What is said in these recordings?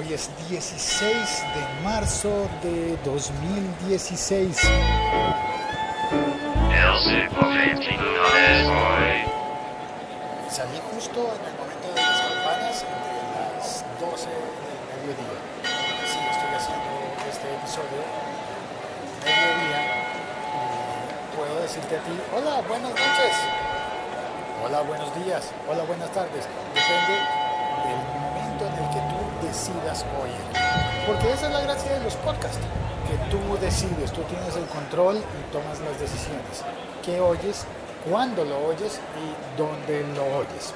Hoy es 16 de marzo de 2016. Salí justo en el momento de las campanas entre las 12 del mediodía. Sí, estoy haciendo este episodio mediodía y puedo decirte a ti, hola, buenas noches, hola, buenos días, hola, buenas tardes. Depende del momento en el que tú decidas oír. Porque esa es la gracia de los podcasts, que tú decides, tú tienes el control y tomas las decisiones. ¿Qué oyes? Cuándo lo oyes y dónde lo oyes.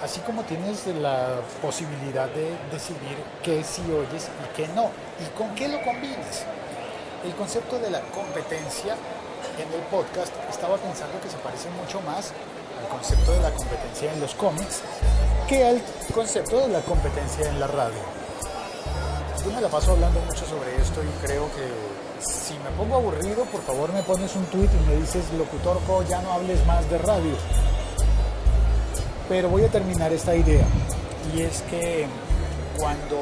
Así como tienes la posibilidad de decidir qué sí oyes y qué no, y con qué lo combines. El concepto de la competencia en el podcast estaba pensando que se parece mucho más al concepto de la competencia en los cómics que al concepto de la competencia en la radio. Yo me la paso hablando mucho sobre esto y creo que si me pongo aburrido, por favor me pones un tweet y me dices, locutor Co, ya no hables más de radio. Pero voy a terminar esta idea, y es que cuando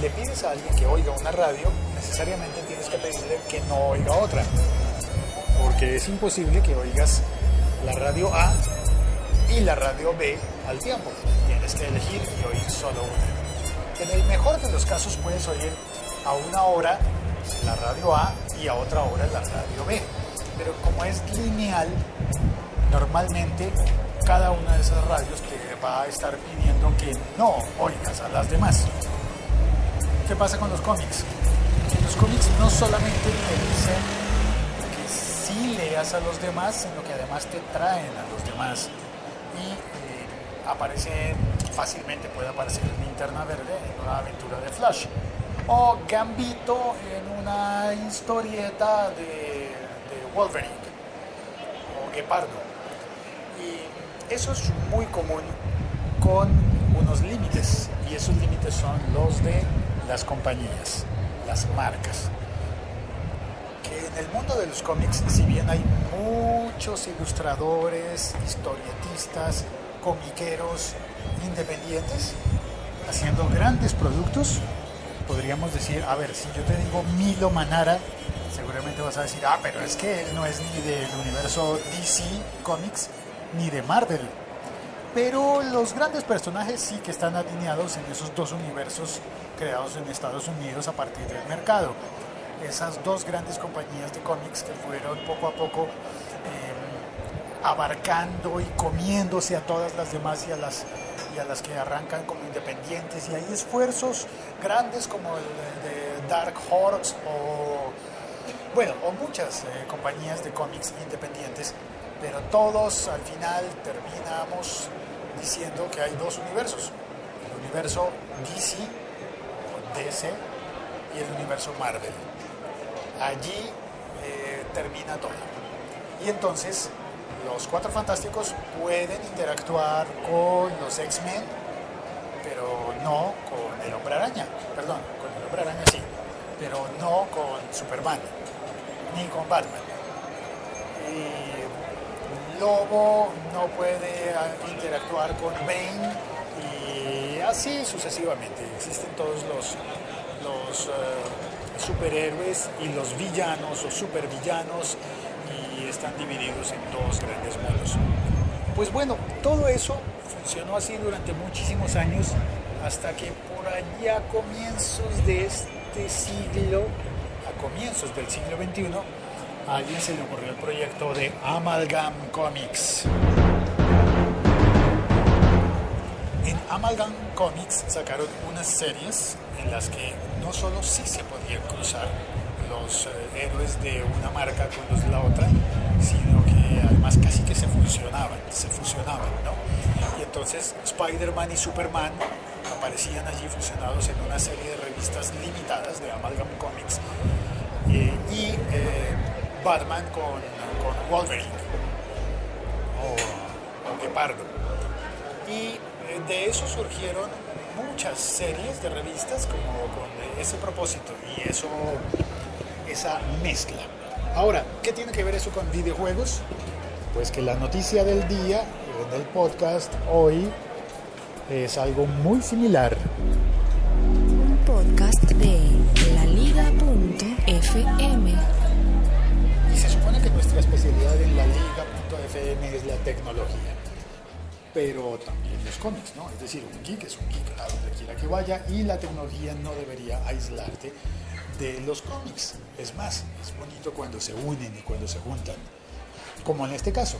le pides a alguien que oiga una radio, necesariamente tienes que pedirle que no oiga otra, porque es imposible que oigas la radio A y la radio B al tiempo. Tienes que elegir y oír solo una. En el mejor de los casos puedes oír a una hora la radio A y a otra hora la radio B, pero como es lineal, normalmente cada una de esas radios te va a estar pidiendo que no oigas a las demás. ¿Qué pasa con los cómics? Los cómics no solamente te dicen que sí leas a los demás, sino que además te traen a los demás y aparece fácilmente, puede aparecer Linterna Verde en una aventura de Flash, o Gambito en una historieta de Wolverine, o Gepardo. Y eso es muy común con unos límites, y esos límites son los de las compañías, las marcas. Que en el mundo de los cómics, si bien hay muchos ilustradores, historietistas, comiqueros independientes haciendo grandes productos, podríamos decir, a ver, si yo te digo Milo Manara, seguramente vas a decir, pero es que él no es ni del universo DC Comics ni de Marvel. Pero los grandes personajes sí que están alineados en esos dos universos creados en Estados Unidos a partir del mercado. Esas dos grandes compañías de cómics que fueron poco a poco abarcando y comiéndose a todas las demás y a las que arrancan como independientes, y hay esfuerzos grandes como el de Dark Horse o muchas compañías de cómics independientes, pero todos al final terminamos diciendo que hay dos universos: el universo DC o DC y el universo Marvel. Allí termina todo, y entonces los Cuatro Fantásticos pueden interactuar con los X-Men, pero no con el Hombre Araña. Perdón, con el Hombre Araña sí, pero no con Superman, ni con Batman. Y Lobo no puede interactuar con Bane, y así sucesivamente. Existen todos los superhéroes y los villanos o supervillanos, y están divididos en dos grandes mundos. Pues bueno, todo eso funcionó así durante muchísimos años, hasta que por allá a comienzos de este siglo, a comienzos del siglo XXI, a alguien se le ocurrió el proyecto de Amalgam Comics. En Amalgam Comics sacaron unas series en las que no solo sí se podían cruzar los héroes de una marca con los de la otra, sino que además casi que se fusionaban, ¿no? Y entonces Spider-Man y Superman aparecían allí fusionados en una serie de revistas limitadas de Amalgam Comics, y Batman con Wolverine o Gepardo. Y de eso surgieron muchas series de revistas como con ese propósito y esa mezcla. Ahora, ¿qué tiene que ver eso con videojuegos? Pues que la noticia del día en el podcast hoy es algo muy similar. de laliga.fm. Y se supone que nuestra especialidad en la liga.fm es la tecnología, pero también los cómics, ¿no? Es decir, un geek es un geek a donde quiera que vaya, y la tecnología no debería aislarte de los cómics. Es más, es bonito cuando se unen y cuando se juntan, como en este caso.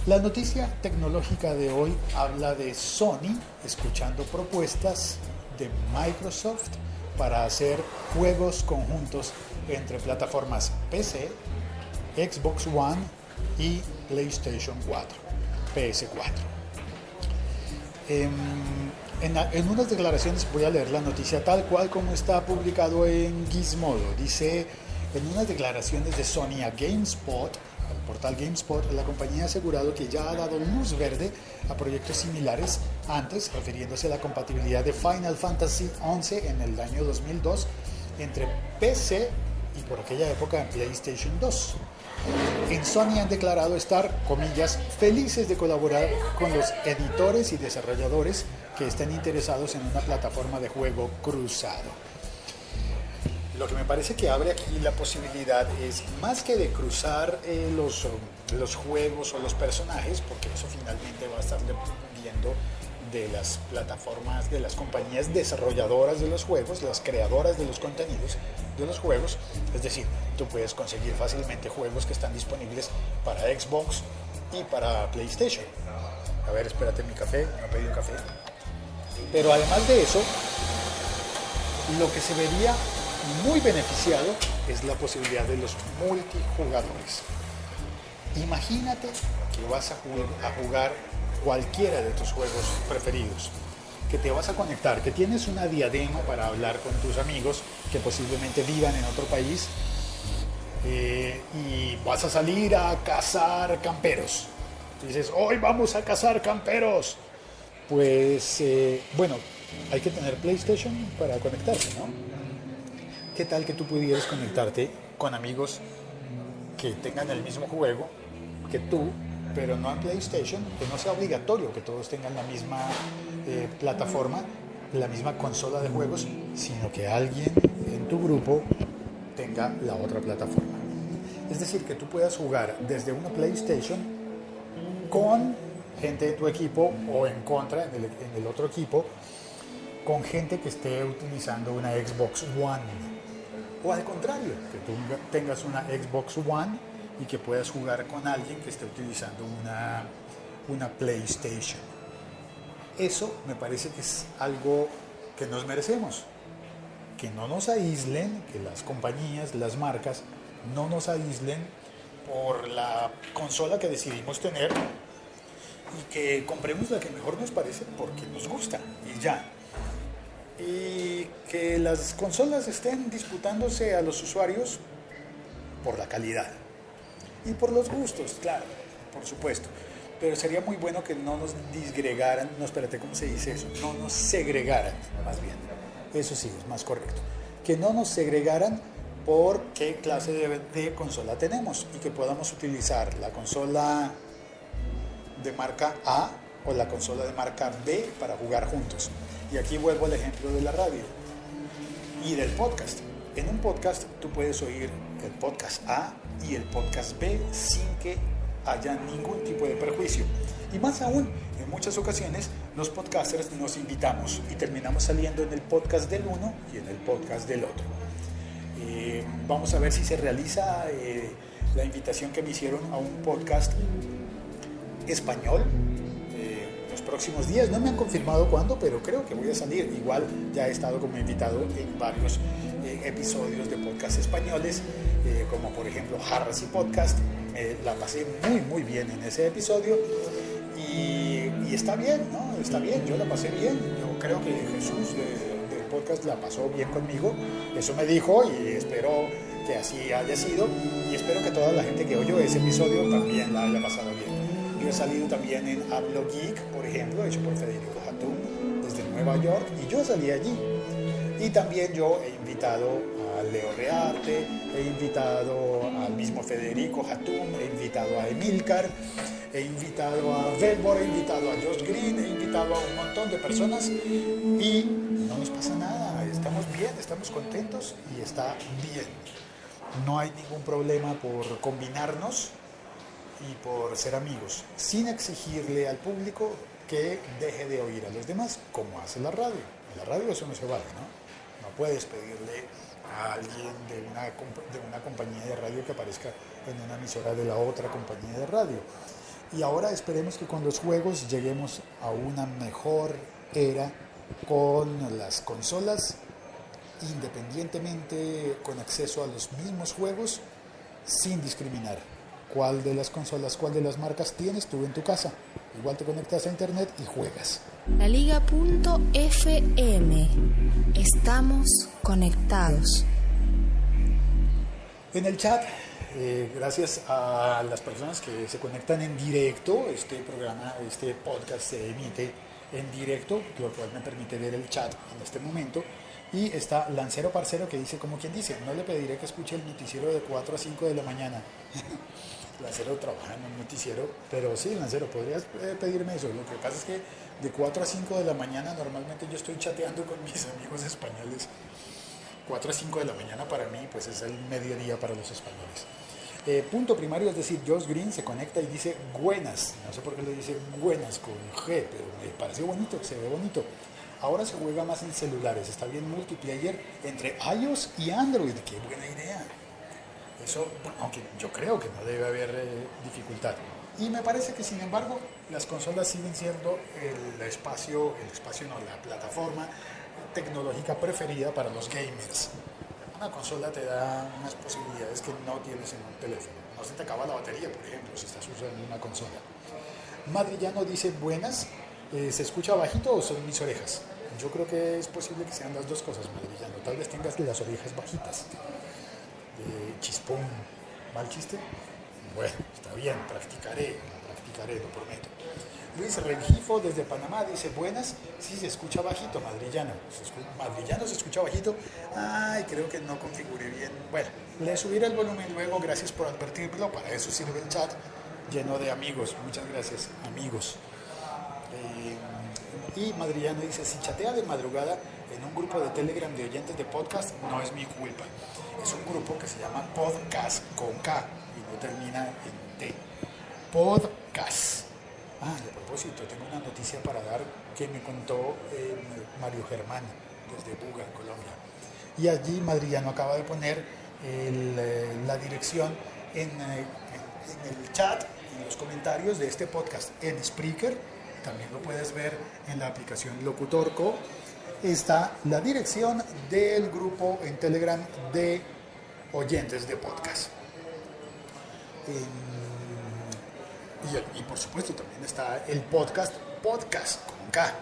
La noticia tecnológica de hoy habla de Sony escuchando propuestas de Microsoft para hacer juegos conjuntos entre plataformas PC, Xbox One y PlayStation 4, PS4. En unas declaraciones, voy a leer la noticia tal cual como está publicado en Gizmodo. Dice, en unas declaraciones de Sony a GameSpot, al portal GameSpot, la compañía ha asegurado que ya ha dado luz verde a proyectos similares antes, refiriéndose a la compatibilidad de Final Fantasy XI en el año 2002 entre PC y por aquella época en PlayStation 2. En Sony han declarado estar, comillas, felices de colaborar con los editores y desarrolladores que estén interesados en una plataforma de juego cruzado. Lo que me parece que abre aquí la posibilidad es, más que de cruzar los juegos o los personajes, porque eso finalmente va a estar dependiendo de las plataformas, de las compañías desarrolladoras de los juegos, las creadoras de los contenidos de los juegos. Es decir, tú puedes conseguir fácilmente juegos que están disponibles para Xbox y para PlayStation. A ver, espérate, mi café, no he pedido café. Pero además de eso, lo que se vería muy beneficiado es la posibilidad de los multijugadores. Imagínate que vas a jugar cualquiera de tus juegos preferidos, que te vas a conectar, que tienes una diadema para hablar con tus amigos que posiblemente vivan en otro país, y vas a salir a cazar camperos. Dices, hoy vamos a cazar camperos. Pues bueno, hay que tener PlayStation para conectarse, ¿no? ¿Qué tal que tú pudieras conectarte con amigos que tengan el mismo juego que tú, pero no en PlayStation, que no sea obligatorio que todos tengan la misma plataforma, la misma consola de juegos, sino que alguien en tu grupo tenga la otra plataforma? Es decir, que tú puedas jugar desde una PlayStation con gente de tu equipo o en contra, en el otro equipo, con gente que esté utilizando una Xbox One. O al contrario, que tú tengas una Xbox One y que puedas jugar con alguien que esté utilizando una PlayStation. Eso me parece que es algo que nos merecemos. Que no nos aíslen, que las compañías, las marcas, no nos aíslen por la consola que decidimos tener, y que compremos la que mejor nos parece porque nos gusta y ya. Y que las consolas estén disputándose a los usuarios por la calidad y por los gustos, claro, por supuesto. Pero sería muy bueno que no nos disgregaran, no, espérate, ¿cómo se dice eso? No nos segregaran, más bien. Eso sí, es más correcto. Que no nos segregaran por qué clase de consola tenemos, y que podamos utilizar la consola de marca A o la consola de marca B para jugar juntos. Y aquí vuelvo al ejemplo de la radio y del podcast. En un podcast tú puedes oír el podcast A y el podcast B sin que haya ningún tipo de perjuicio. Y más aún, en muchas ocasiones los podcasters nos invitamos y terminamos saliendo en el podcast del uno y en el podcast del otro. Vamos a ver si se realiza la invitación que me hicieron a un podcast español los próximos días. No me han confirmado cuándo, pero creo que voy a salir. Igual ya he estado como invitado en varios episodios de podcast españoles, como por ejemplo Harris y Podcast. La pasé muy bien en ese episodio, y está bien, ¿no? Está bien, yo la pasé bien. Yo creo que Jesús del podcast la pasó bien conmigo, eso me dijo, y espero que así haya sido, y espero que toda la gente que oyó ese episodio también la haya pasado bien. Yo he salido también en Hablo Geek, por ejemplo, hecho por Federico Hatun desde Nueva York, y yo salí allí. Y también yo he invitado a Leo Rearte, he invitado al mismo Federico Hatum, he invitado a Emilcar, he invitado a Velbor, he invitado a Josh Green, he invitado a un montón de personas y no nos pasa nada, estamos bien, estamos contentos y está bien. No hay ningún problema por combinarnos y por ser amigos, sin exigirle al público que deje de oír a los demás, como hace la radio. En la radio eso no se vale, ¿no? No puedes pedirle a alguien de una compañía de radio que aparezca en una emisora de la otra compañía de radio. Y ahora esperemos que con los juegos lleguemos a una mejor era con las consolas, independientemente, con acceso a los mismos juegos, sin discriminar. ¿Cuál de las consolas, cuál de las marcas tienes tú en tu casa? Igual te conectas a internet y juegas. LaLiga.fm. Estamos conectados. En el chat, gracias a las personas que se conectan en directo, este podcast se emite en directo, lo cual me permite ver el chat en este momento. Y está Lancero Parcero que dice, como quien dice, no le pediré que escuche el noticiero de 4 a 5 de la mañana. Lancero trabaja en un noticiero, pero sí, Lancero, podrías pedirme eso. Lo que pasa es que de 4 a 5 de la mañana normalmente yo estoy chateando con mis amigos españoles. 4 a 5 de la mañana para mí pues es el mediodía para los españoles. Punto primario, es decir, Josh Green se conecta y dice buenas. No sé por qué le dice buenas con G, pero me parece bonito, se ve bonito. Ahora se juega más en celulares, está bien multiplayer entre iOS y Android. ¡Qué buena idea! Eso, aunque yo creo que no debe haber dificultad. Y me parece que, sin embargo, las consolas siguen siendo la plataforma tecnológica preferida para los gamers. Una consola te da unas posibilidades que no tienes en un teléfono. No se te acaba la batería, por ejemplo, si estás usando una consola. Madrillano dice buenas. ¿Se escucha bajito o son mis orejas? Yo creo que es posible que sean las dos cosas, Madrillano. Tal vez tengas las orejas bajitas. Chispón, ¿mal chiste? Bueno, está bien, practicaré, lo prometo. Luis Rengifo desde Panamá dice buenas, sí se escucha bajito, Madrillano. Madrillano se escucha bajito. Ay, creo que no configuré bien. Bueno, le subiré el volumen luego, gracias por advertírmelo, para eso sirve el chat lleno de amigos. Muchas gracias, amigos. Y Madrillano dice, si chatea de madrugada en un grupo de Telegram de oyentes de podcast, no es mi culpa. Es un grupo que se llama Podcast con K y no termina en T. Podcast. De propósito, tengo una noticia para dar que me contó Mario Germán desde Buga, en Colombia. Y allí Madrillano acaba de poner la dirección en el chat, en los comentarios de este podcast en Spreaker. También lo puedes ver en la aplicación Locutorco. Está la dirección del grupo en Telegram de oyentes de podcast. Y por supuesto también está el podcast con K.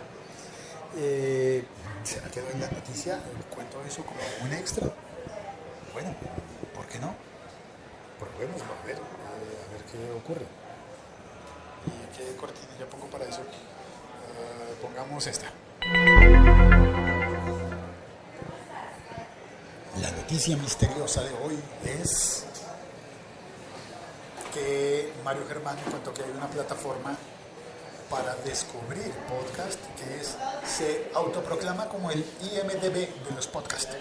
¿Será que doy la noticia? ¿Cuento eso como un extra? Bueno, ¿por qué no? Probémoslo, a ver qué ocurre. ¿Y qué cortinilla pongo para eso? Pongamos esta. La noticia misteriosa de hoy es que Mario Germán me contó que hay una plataforma para descubrir podcast que se autoproclama como el IMDb de los podcasts.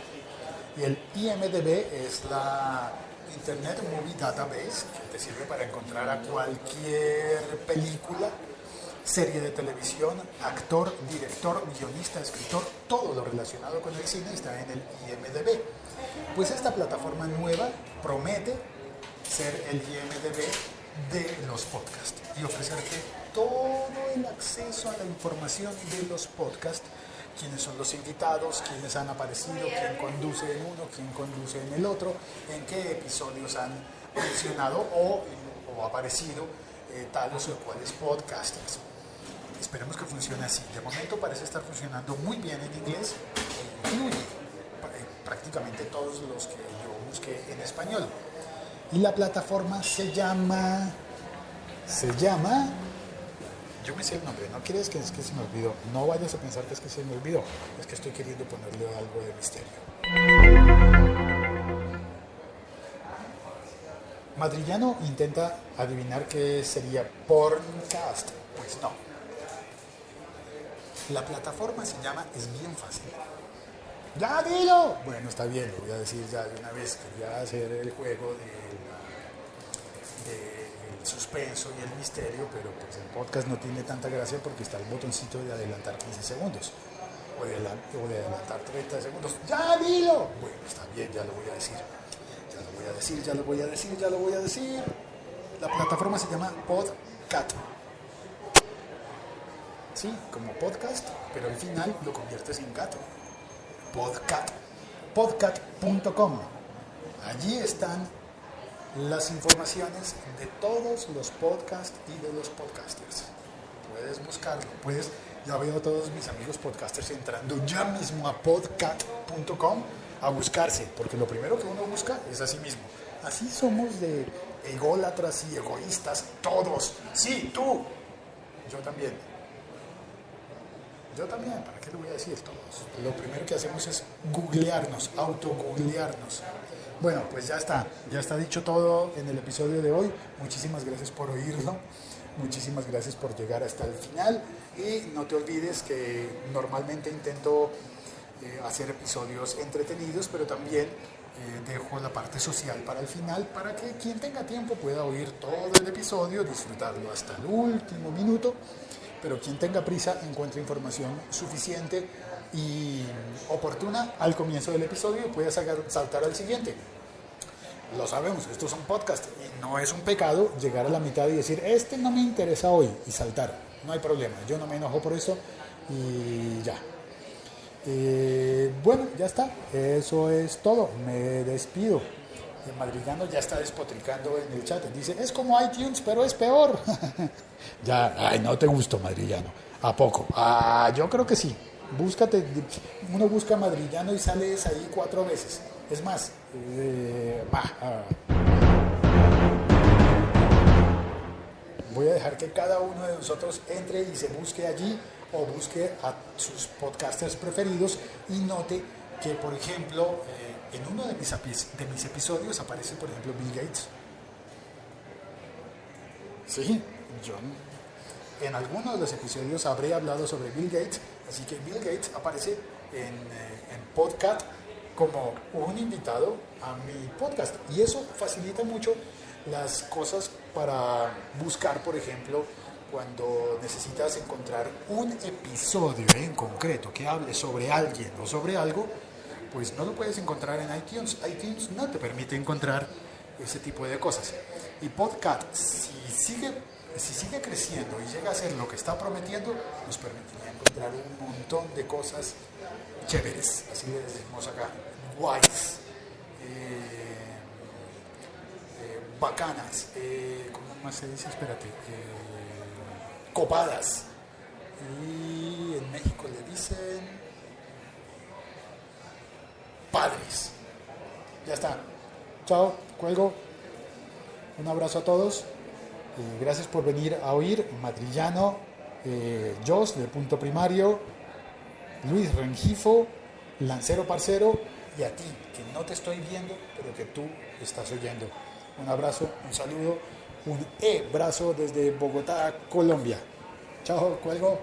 Y el IMDb es la Internet Movie Database, que te sirve para encontrar a cualquier película, serie de televisión, actor, director, guionista, escritor, todo lo relacionado con el cine está en el IMDb. Pues esta plataforma nueva promete ser el IMDb de los podcasts y ofrecerte todo el acceso a la información de los podcasts, quiénes son los invitados, quiénes han aparecido, quién conduce en uno, quién conduce en el otro, en qué episodios han mencionado o aparecido tales o cuales podcasters. Esperemos que funcione así. De momento parece estar funcionando muy bien en inglés e incluye prácticamente todos los que yo busqué en español. Y la plataforma se llama... Yo me sé el nombre, no crees que es que se me olvidó. No vayas a pensar que es que se me olvidó. Es que estoy queriendo ponerle algo de misterio. Madrillano intenta adivinar qué sería Porncast. Pues no. La plataforma se llama, es bien fácil. ¡Ya dilo! Bueno, está bien, lo voy a decir ya de una vez. Quería hacer el juego del suspenso y el misterio, pero pues el podcast no tiene tanta gracia porque está el botoncito de adelantar 15 segundos o de adelantar 30 segundos. ¡Ya dilo! Bueno, está bien, ya lo voy a decir. Ya lo voy a decir. La plataforma se llama Podcat. Sí, como podcast, pero al final lo conviertes en gato. Podcat. Podcat.com. Allí están las informaciones de todos los podcasts y de los podcasters. Puedes buscarlo. Ya veo a todos mis amigos podcasters entrando ya mismo a podcat.com a buscarse, porque lo primero que uno busca es a sí mismo. Así somos de ególatras y egoístas todos. Sí, tú. Yo también, ¿para qué le voy a decir todos? Lo primero que hacemos es googlearnos, autogooglearnos. Bueno, pues ya está dicho todo en el episodio de hoy. Muchísimas gracias por oírlo, muchísimas gracias por llegar hasta el final y no te olvides que normalmente intento hacer episodios entretenidos, pero también dejo la parte social para el final para que quien tenga tiempo pueda oír todo el episodio, disfrutarlo hasta el último minuto. Pero quien tenga prisa encuentre información suficiente y oportuna al comienzo del episodio y puede saltar al siguiente. Lo sabemos, estos son podcasts y no es un pecado llegar a la mitad y decir, este no me interesa hoy y saltar. No hay problema, yo no me enojo por eso y ya. Bueno, ya está, eso es todo, me despido. El Madrillano ya está despotricando en el chat. Dice, es como iTunes, pero es peor. Ya, ay, no te gustó Madrillano. ¿A poco? Ah, yo creo que sí. Búscate, uno busca Madrillano y sales ahí 4 veces. Es más, voy a dejar que cada uno de nosotros entre y se busque allí o busque a sus podcasters preferidos y note que, por ejemplo, en uno de mis episodios aparece, por ejemplo, Bill Gates. Sí, yo en alguno de los episodios habré hablado sobre Bill Gates, así que Bill Gates aparece en Podcat como un invitado a mi podcast. Y eso facilita mucho las cosas para buscar, por ejemplo, cuando necesitas encontrar un episodio en concreto que hable sobre alguien o sobre algo, pues no lo puedes encontrar en iTunes. iTunes no te permite encontrar ese tipo de cosas. Y Podcat, si sigue creciendo y llega a ser lo que está prometiendo, nos permitiría encontrar un montón de cosas chéveres, así le decimos acá, guays, bacanas, ¿cómo más se dice? Espérate, copadas. Y en México le dicen padres. Ya está. Chao, cuelgo. Un abrazo a todos. Gracias por venir a oír Madrillano, Jos de Punto Primario, Luis Rengifo, Lancero Parcero y a ti, que no te estoy viendo, pero que tú estás oyendo. Un abrazo, un saludo, un brazo desde Bogotá, Colombia. Chao, cuelgo.